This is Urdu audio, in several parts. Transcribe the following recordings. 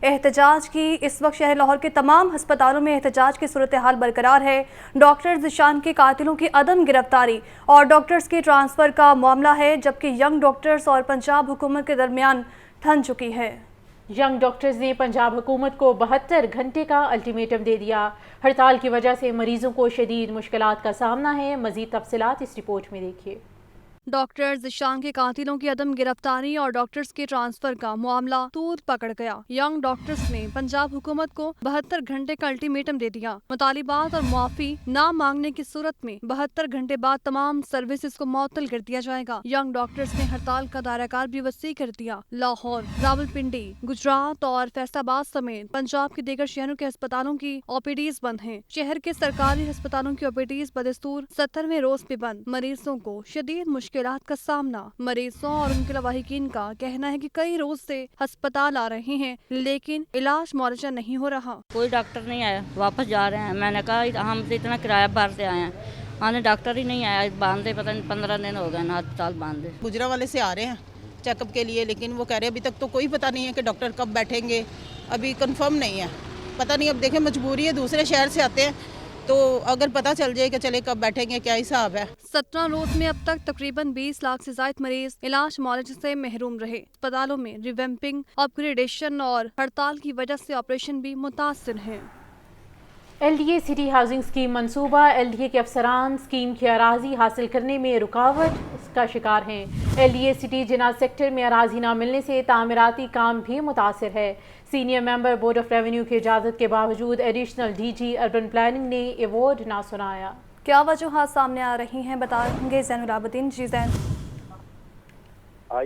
احتجاج کی۔ اس وقت شہر لاہور کے تمام ہسپتالوں میں احتجاج کی صورتحال برقرار ہے۔ ڈاکٹر ذیشان کے قاتلوں کی عدم گرفتاری اور ڈاکٹرز کی ٹرانسفر کا معاملہ ہے، جبکہ ینگ ڈاکٹرز اور پنجاب حکومت کے درمیان تھن چکی ہے۔ ینگ ڈاکٹرز نے پنجاب حکومت کو 72 گھنٹے کا الٹیمیٹم دے دیا۔ ہڑتال کی وجہ سے مریضوں کو شدید مشکلات کا سامنا ہے۔ مزید تفصیلات اس رپورٹ میں دیکھیے۔ ڈاکٹر ذیشان کے قاتلوں کی عدم گرفتاری اور ڈاکٹرز کے ٹرانسفر کا معاملہ طول پکڑ گیا۔ ینگ ڈاکٹرز نے پنجاب حکومت کو 72 گھنٹے کا الٹیمیٹم دے دیا۔ مطالبات اور معافی نہ مانگنے کی صورت میں 72 گھنٹے بعد تمام سروسز کو معطل کر دیا جائے گا۔ ینگ ڈاکٹرز نے ہڑتال کا دائرہ کار بھی وسیع کر دیا۔ لاہور، راولپنڈی، گجرات اور فیصل آباد سمیت پنجاب کے دیگر شہروں کے ہسپتالوں کی OPDs بند ہیں۔ شہر کے سرکاری ہسپتالوں کی OPDs بدستور 70ویں روز بھی بند۔ مریضوں کو شدید مشکلات کا سامنا۔ مریضوں اور ان کے لواحقین کا کہنا ہے کہ کئی روز سے ہسپتال آ رہے ہیں لیکن علاج معالجہ نہیں ہو رہا۔ کوئی ڈاکٹر نہیں آیا، واپس جا رہے ہیں۔ میں نے کہا ہم تو اتنا کرایہ بھرتے آئے ہیں، ہمیں ڈاکٹر ہی نہیں آیا، باندھے پتہ نہیں 15 دن ہو گئے نا ہسپتال باندھے۔ گجرانوالے سے آ رہے ہیں چیک اپ کے لیے، لیکن وہ کہہ رہے ہیں ابھی تک تو کوئی پتہ نہیں ہے کہ ڈاکٹر کب بیٹھیں گے، ابھی کنفرم نہیں ہے، پتہ نہیں۔ اب دیکھیں مجبوری ہے، دوسرے شہر سے آتے ہیں تو اگر پتہ چل جائے کہ چلے کب بیٹھیں گے، کیا حساب ہے۔ 17 روز میں اب تک تقریباً 20 لاکھ سے زائد مریض علاج معالجے سے محروم رہے۔ اسپتالوں میں ریویمپنگ، اپ گریڈیشن اور ہڑتال کی وجہ سے آپریشن بھی متاثر ہیں۔ LDA سٹی ہاؤسنگ اسکیم منصوبہ LDA کے افسران اسکیم کی اراضی حاصل کرنے میں رکاوٹ کا شکار ہیں۔ LDA سٹی جناح سیکٹر میں اراضی نہ ملنے سے تعمیراتی کام بھی متاثر ہے۔ Senior member board of revenue کی اجازت کے باوجود ایڈیشنل DG اربن پلاننگ نے ایوارڈ نہ سنایا۔ کیا وجوہات سامنے آ رہی ہیں بتائیں گے زین العابدین۔ جی زین۔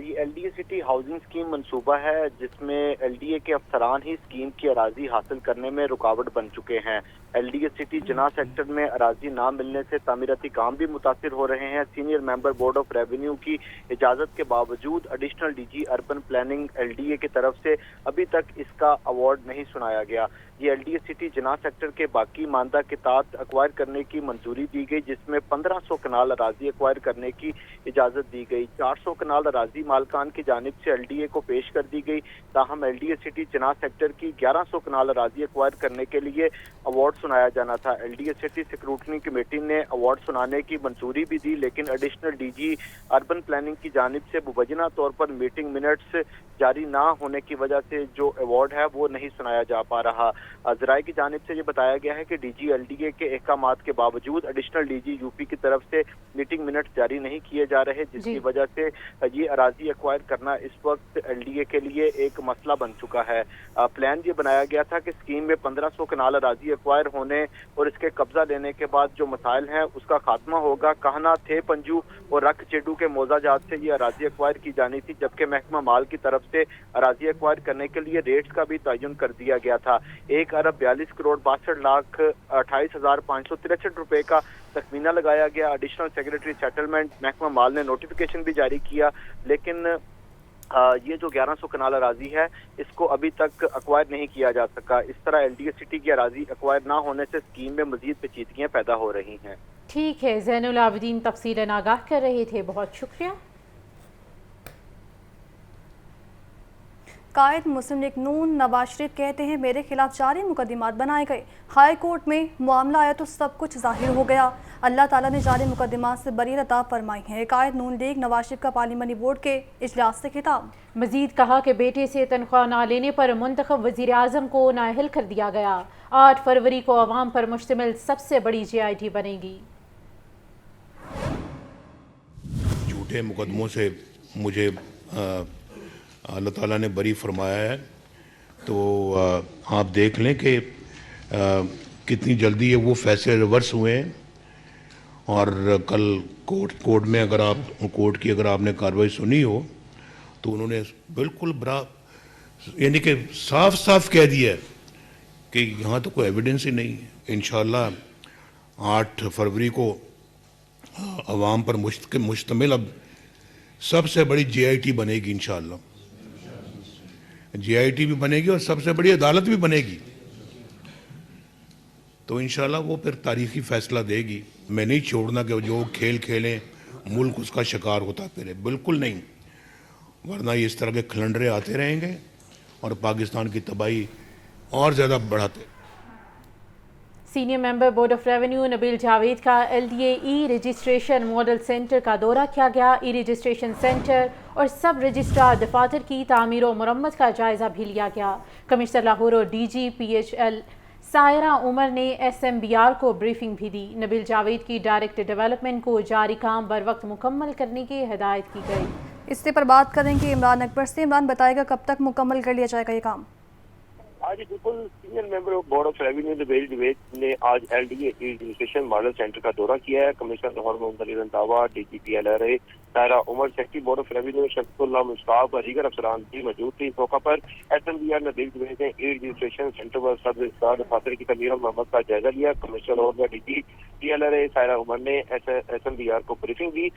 یہ LDA سٹی ہاؤسنگ اسکیم منصوبہ ہے جس میں LDA کے افسران ہی اسکیم کی اراضی حاصل کرنے میں رکاوٹ بن چکے ہیں۔ LDA سٹی جناح سیکٹر میں اراضی نہ ملنے سے تعمیراتی کام بھی متاثر ہو رہے ہیں۔ Senior member board of revenue کی اجازت کے باوجود additional DG urban planning LDA کی طرف سے ابھی تک اس کا ایوارڈ نہیں سنایا گیا۔ یہ LDA سٹی جناح سیکٹر کے باقی ماندہ قطعات ایکوائر کرنے کی منظوری دی گئی، جس میں 1500 کنال اراضی ایکوائر کرنے کی اجازت دی گئی۔ 400 کنال اراضی مالکان کی جانب سے LDA کو پیش کر دی گئی، تاہم LDA سٹی جناح سیکٹر کی 1100 کنال اراضی ایکوائر کرنے کے لیے ایوارڈ سنایا جانا تھا۔ LDA سٹی سیکروٹنی کمیٹی نے ایوارڈ سنانے کی منظوری بھی دی، لیکن ایڈیشنل DG اربن پلاننگ کی جانب سے مبینہ طور پر میٹنگ منٹس جاری نہ ہونے کی وجہ سے جو ایوارڈ ہے وہ نہیں سنایا جا پا رہا۔ ذرائع کی جانب سے یہ بتایا گیا ہے کہ DG LDA کے احکامات کے باوجود ایڈیشنل DG UP کی طرف سے میٹنگ منٹس جاری نہیں کیے جا رہے، جس کی وجہ سے یہ اراضی ایکوائر کرنا اس وقت LDA کے لیے ایک مسئلہ بن چکا ہے۔ پلان یہ بنایا گیا تھا کہ اسکیم میں 1500 کنال اراضی ایکوائر ہونے اور اس کے قبضہ لینے کے بعد جو مسائل ہیں اس کا خاتمہ ہوگا۔ کہنا تھے پنجو اور رکھ چیڈو کے موضع جات سے یہ اراضی ایکوائر کی جانی تھی، جبکہ محکمہ مال کی طرف سے اراضی ایکوائر کرنے کے لیے ریٹس کا بھی تعین کر دیا گیا تھا۔ 1,42,62,28,563 روپے کا تخمینہ لگایا گیا۔ ایڈیشنل سیکریٹری سیٹلمنٹ محکمہ مال نے نوٹیفیکیشن بھی جاری کیا، لیکن یہ جو 1100 کنال اراضی ہے اس کو ابھی تک ایکوائر نہیں کیا جا سکا۔ اس طرح LDA سٹی کی اراضی ایکوائر نہ ہونے سے اسکیم میں مزید پیچیدگیاں پیدا ہو رہی ہیں۔ ٹھیک ہے، زین العابدین تفصیلاً آگاہ کر رہے تھے، بہت شکریہ۔ قائد مسلم لیگ نون نواز شریف کہتے ہیں میرے خلاف جاری مقدمات بنائے گئے، ہائی کورٹ میں معاملہ آیا تو سب کچھ ظاہر ہو گیا، اللہ تعالیٰ نے جاری مقدمات سے بری عطا فرمائی ہے۔ قائد نون لیگ نواز شریف کا پارلیمانی بورڈ کے اجلاس سے خطاب۔ مزید کہا کہ بیٹے سے تنخواہ نہ لینے پر منتخب وزیر اعظم کو نااہل کر دیا گیا، 8 فروری کو عوام پر مشتمل سب سے بڑی JIT بنے گی۔ جھوٹے مقدموں سے مجھے اللہ تعالیٰ نے بری فرمایا ہے، تو آپ دیکھ لیں کہ کتنی جلدی وہ فیصلے ریورس ہوئے ہیں، اور کل کورٹ میں اگر آپ نے کارروائی سنی ہو تو انہوں نے بالکل یعنی کہ صاف صاف کہہ دیا ہے کہ یہاں تو کوئی ایویڈنس ہی نہیں ہے۔ انشاءاللہ 8 فروری کو عوام پر مشتمل اب سب سے بڑی JIT بنے گی، انشاءاللہ JIT بھی بنے گی اور سب سے بڑی عدالت بھی بنے گی، تو انشاءاللہ وہ پھر تاریخی فیصلہ دے گی۔ میں نہیں چھوڑنا کہ جو کھیل کھیلیں ملک اس کا شکار ہوتا پھرے، بالکل نہیں، ورنہ یہ اس طرح کے کھلنڈرے آتے رہیں گے اور پاکستان کی تباہی اور زیادہ بڑھاتے. Senior member board of revenue Nabeel Javed کا LDA e registration model center کا دورہ کیا گیا. ای رجسٹریشن سینٹر اور سب رجسٹرار دفاتر کی تعمیر و مرمت کا جائزہ بھی لیا گیا. کمشنر لاہور اور DG PHL سائرہ عمر نے SMBR کو بریفنگ بھی دی. نبیل جاوید کی ڈائریکٹ ڈیولپمنٹ کو جاری کام بر وقت مکمل کرنے کی ہدایت کی گئی. اس سے پر بات کریں کہ عمران اکبر سے. عمران بتائے گا کب تک مکمل کر لیا جائے گا یہ کام؟ آج بالکل senior member of board of revenue Nabeel Javed نے آج LDA e registration model center کا دورہ کیا ہے. Commissioner Lahore Muhammad Ali Randhawa, DG PLRA Saira Umar, secretary board of revenue Shafiq Ullah Mushtaq اور دیگر افسران بھی موجود تھے. اس موقع پر SMBR نبیل جاوید نے ای رجسٹریشن سینٹر پر سب رجسٹرار دفاتر کی تعمیر و مرمت کا جائزہ لیا. کمشنر لاہور اور DG PLRA سائرہ عمر نے SMBR کو بریفنگ دی.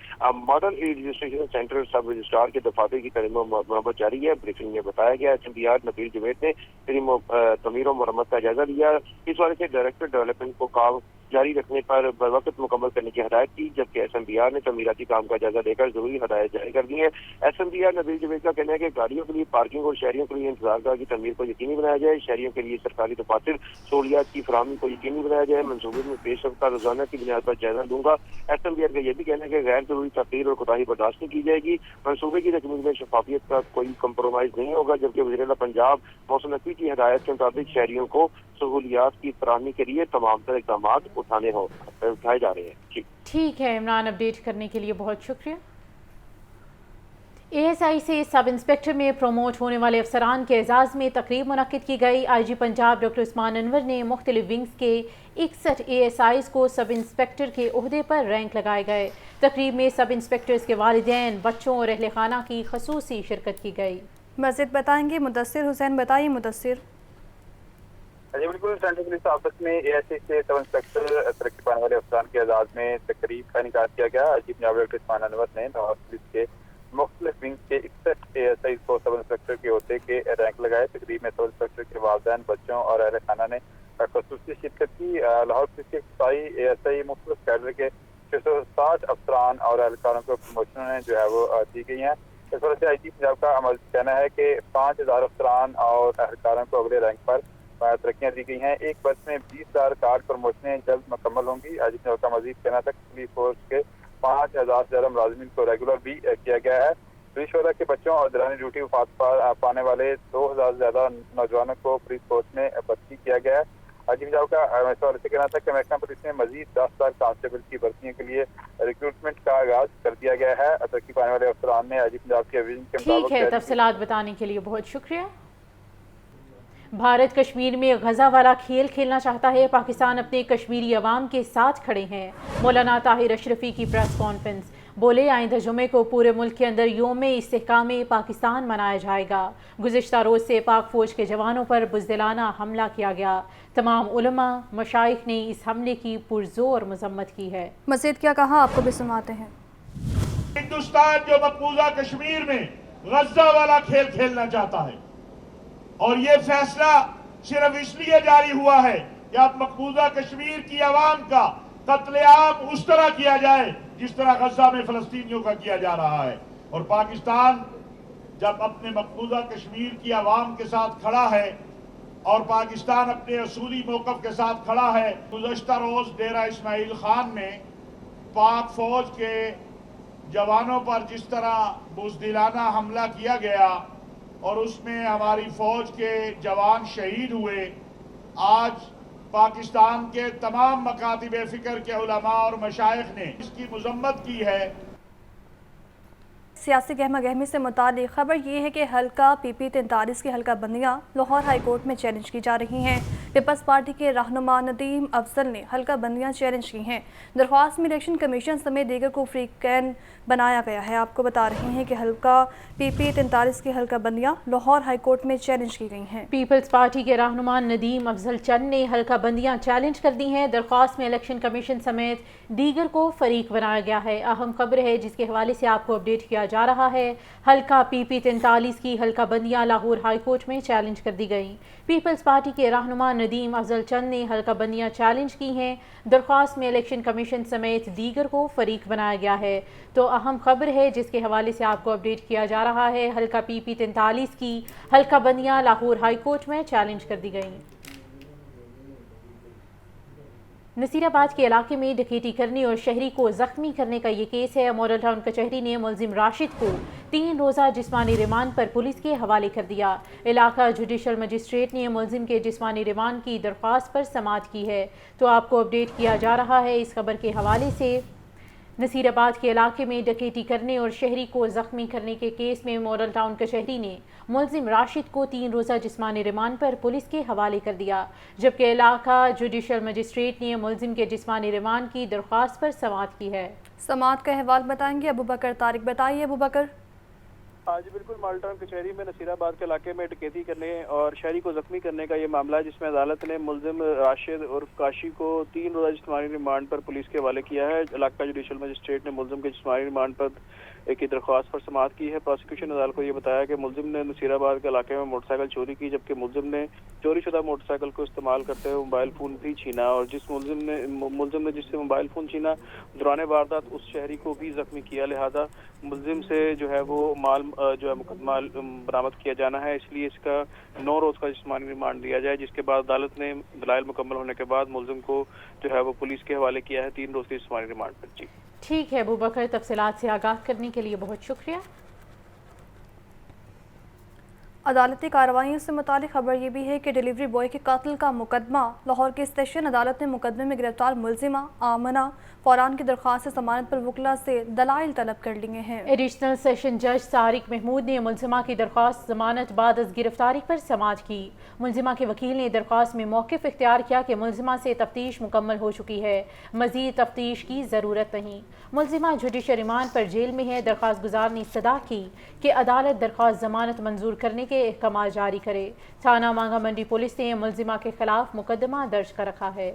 ماڈل ای رجسٹریشن سینٹر سب رجسٹرار کے دفاتر کی تعمیر و مرمت جاری ہے. بریفنگ میں بتایا گیا SMBR نبیل جاوید نے تعمیر و مرمت کا جائزہ لیا. اس والے سے ڈائریکٹر ڈیولپمنٹ کو کام جاری رکھنے پر بروقت مکمل کرنے کی ہدایت کی، جبکہ SMBR نے تعمیراتی کام کا جائزہ لے کر ضروری ہدایت جاری کر دی ہے. SMBR نبیل جاوید کا کہنا ہے کہ گاڑیوں کے لیے پارکنگ اور شہریوں کے لیے انتظار گاہ کی تعمیر کو یقینی بنایا جائے. شہریوں کے لیے سرکاری دفاتر سہولیات کی فراہمی کو یقینی بنایا جائے. منصوبے میں پیش رفت کا روزانہ کی بنیاد پر جائزہ لوں گا. SMBR کا یہ بھی کہنا ہے کہ غیر ضروری تاخیر اور کوتاہی برداشت نہیں کی جائے گی. منصوبے کی تکمیل میں شفافیت کا کوئی کمپرومائز نہیں ہوگا، جبکہ وزیر اعلیٰ پنجاب محسن نقوی کی ہدایت کے مطابق شہریوں کو سہولیات کی فراہمی کے لیے تمام تر اقدامات اٹھائے جا رہے ہیں. ٹھیک ہے عمران، اپڈیٹ کرنے کے لیے بہت شکریہ. ASI سے سب انسپیکٹر میں پروموٹ ہونے والے افسران کے اعزاز میں تقریب منعقد کی گئی. IG پنجاب ڈاکٹر عثمان انور نے مختلف ونگز کے 61 ASIs کو سب انسپیکٹر کے عہدے پر رینک لگائے گئے. تقریب میں سب انسپیکٹرز کے والدین، بچوں اور اہل خانہ کی خصوصی شرکت کی گئی. مزید بتائیں گے مدثر حسین. بتائیے مدثر. جی بالکل، سینٹرل پولیس آفس میں ASI سے سب انسپیکٹر ترقی پانے والے افسران کے اعزاز میں تقریب کا انعقاد کیا گیا. IG پنجاب ڈاکٹر عثمان انور نے لاہور پولیس کے مختلف ونگ کے 61 ASI کو سب انسپیکٹر کے عہدے کے رینک لگائے. تقریب میں سب انسپیکٹر کے والدین، بچوں اور اہل خانہ نے خصوصی شرکت کی. لاہور پولیس کے ASI مختلف کیڈر کے 660 افسران اور اہلکاروں کو پروموشنیں جو ہے وہ دی گئی ہیں. اس وجہ سے IG پنجاب کا عمل کہنا ہے کہ 5000 افسران اور اہلکاروں کو اگلے رینک پر ترقیاں دی گئی ہیں. ایک برس میں 20,000 کارڈ پروموشنیں جلد مکمل ہوں گی. IG پنجاب کا مزید کہنا تک پولیس فورس کے 5000 سے زیادہ ملازمین کو ریگولر بھی کیا گیا ہے. پولیس شعبہ کے بچوں اور دوران ڈیوٹی وفات پانے والے 2000 سے زیادہ نوجوانوں کو پولیس فورس میں بھرتی کیا گیا ہے. IG پنجاب کا اس حوالے سے کہنا تھا کہ محکمہ پولیس نے مزید 10,000 کانسٹیبل کی بھرتیوں کے لیے ریکروٹمنٹ کا آغاز کر دیا گیا ہے. ترقی پانے والے افسران نے IG پنجاب کے ویژن کے مطابق. ٹھیک ہے، تفصیلات بتانے کے لیے بہت شکریہ. بھارت کشمیر میں غزہ والا کھیل کھیلنا چاہتا ہے. پاکستان اپنے کشمیری عوام کے ساتھ کھڑے ہیں. مولانا طاہر اشرفی کی پریس کانفرنس. بولے آئندہ جمعے کو پورے ملک کے اندر یوم استحکام پاکستان منایا جائے گا. گزشتہ روز سے پاک فوج کے جوانوں پر بزدلانہ حملہ کیا گیا. تمام علماء مشائخ نے اس حملے کی پرزور مذمت کی ہے. مزید کیا کہا آپ کو بھی سناتے ہیں. ہندوستان جو مقبوضہ کشمیر میں غزہ والا کھیل کھیلنا چاہتا ہے، اور یہ فیصلہ صرف اس لیے جاری ہوا ہے کہ اب مقبوضہ کشمیر کی عوام کا قتل عام اس طرح کیا جائے جس طرح غزہ میں فلسطینیوں کا کیا جا رہا ہے. اور پاکستان جب اپنے مقبوضہ کشمیر کی عوام کے ساتھ کھڑا ہے اور پاکستان اپنے اصولی موقف کے ساتھ کھڑا ہے. گزشتہ روز ڈیرہ اسماعیل خان میں پاک فوج کے جوانوں پر جس طرح بزدلانہ حملہ کیا گیا اور اس میں ہماری فوج کے جوان شہید ہوئے، آج پاکستان کے تمام مکاتب فکر کے علماء اور مشائخ نے اس کی مذمت کی ہے. سیاسی گہمہ گہمی سے متعلق خبر یہ ہے کہ حلقہ PP 43 کی حلقہ بندیاں لاہور ہائی کورٹ میں چیلنج کی جا رہی ہیں. پیپلز پارٹی کے رہنما ندیم افضل نے حلقہ بندیاں چیلنج کی ہیں. درخواست میں الیکشن کمیشن سمیت دیگر کو فری کین بنایا گیا ہے. آپ کو بتا رہے ہیں کہ حلقہ PP 43 کی حلقہ بندیاں لاہور ہائی کورٹ میں چیلنج کی گئی ہیں. پیپلز پارٹی کے رہنما ندیم افضل چند نے حلقہ بندیاں چیلنج کر دی ہیں. درخواست میں الیکشن کمیشن سمیت دیگر کو فریق بنایا گیا ہے. اہم خبر ہے جس کے حوالے سے آپ کو اپڈیٹ کیا جا رہا ہے۔ حلقہ PP43 کی حلقہ بندیاں لاہور ہائی کورٹ میں چیلنج کر دی گئیں۔ پیپلز پارٹی کے رہنما ندیم افضل چند نے حلقہ بندیاں چیلنج کی ہیں۔ درخواست میں الیکشن کمیشن سمیت دیگر کو فریق بنایا گیا ہے۔ تو اہم خبر ہے جس کے حوالے سے آپ کو اپڈیٹ کیا جا رہا ہے، حلقہ PP43 کی حلقہ بندیاں لاہور ہائی کورٹ میں چیلنج کر دی گئیں۔ نصیر آباد کے علاقے میں ڈکیتی کرنے اور شہری کو زخمی کرنے کا یہ کیس ہے۔ ماڈل ٹاؤن کچہری نے ملزم راشد کو 3 روزہ جسمانی ریمانڈ پر پولیس کے حوالے کر دیا۔ علاقہ جوڈیشل مجسٹریٹ نے ملزم کے جسمانی ریمانڈ کی درخواست پر سماعت کی ہے۔ تو آپ کو اپڈیٹ کیا جا رہا ہے اس خبر کے حوالے سے۔ نصیر آباد کے علاقے میں ڈکیتی کرنے اور شہری کو زخمی کرنے کے کیس میں ماڈل ٹاؤن کچہری نے ملزم راشد کو 3 روزہ جسمانی ریمانڈ پر پولیس کے حوالے کر دیا، جبکہ علاقہ جوڈیشل مجسٹریٹ نے ملزم کے جسمانی ریمانڈ کی درخواست پر سماعت کی ہے۔ سماعت کا احوال بتائیں گے ابو بکر طارق۔ بتائیے ابو بکر۔ جی بالکل، ماڈل ٹاؤن کچہری میں نصیر آباد کے علاقے میں ڈکیتی کرنے اور شہری کو زخمی کرنے کا یہ معاملہ ہے، جس میں عدالت نے ملزم راشد عرف کاشی کو 3 روزہ جسمانی ریمانڈ پر پولیس کے حوالے کیا ہے۔ علاقہ جوڈیشل مجسٹریٹ نے ملزم کے جسمانی ریمانڈ پر کی درخواست پر سماعت کی ہے۔ پروسیکیوشن عدالت کو یہ بتایا کہ ملزم نے نصیر آباد کے علاقے میں موٹر سائیکل چوری کی، جبکہ ملزم نے چوری شدہ موٹر سائیکل کو استعمال کرتے ہوئے موبائل فون بھی چھینا، اور ملزم نے جس سے موبائل فون چھینا دوران واردات اس شہری کو بھی زخمی کیا، لہذا ملزم سے جو ہے وہ مال مقدمہ برآمد کیا جانا ہے، اس لیے اس کا 9 روز کا جسمانی ریمانڈ دیا جائے، جس کے بعد عدالت نے دلائل مکمل ہونے کے بعد ملزم کو جو ہے وہ پولیس کے حوالے کیا ہے 3 روز کے جسمانی ریمانڈ پر۔ جی ٹھیک ہے ابو بکر، تفصیلات سے آگاہ کرنے کے لیے بہت شکریہ۔ عدالتی کارروائیوں سے متعلق خبر یہ بھی ہے کہ ڈیلیوری بوائے کے قتل کا مقدمہ لاہور کی سیشن عدالت نے مقدمے میں گرفتار ملزمہ آمنہ فوران کی درخواست سے ضمانت پر وکلاء سے دلائل طلب کر لیے ہیں۔ ایڈیشنل سیشن جج طارق محمود نے ملزمہ کی درخواست ضمانت بعد از گرفتاری پر سماعت کی۔ ملزمہ کے وکیل نے درخواست میں موقف اختیار کیا کہ ملزمہ سے تفتیش مکمل ہو چکی ہے، مزید تفتیش کی ضرورت نہیں۔ ملزمہ جوڈیشل ریمانڈ پر جیل میں ہے۔ درخواست گزار نے استدعا کی کہ عدالت درخواست ضمانت منظور کرنے کے احکامات جاری کرے۔ تھانہ مانگا منڈی پولیس نے ملزمہ کے خلاف مقدمہ درج کر رکھا ہے۔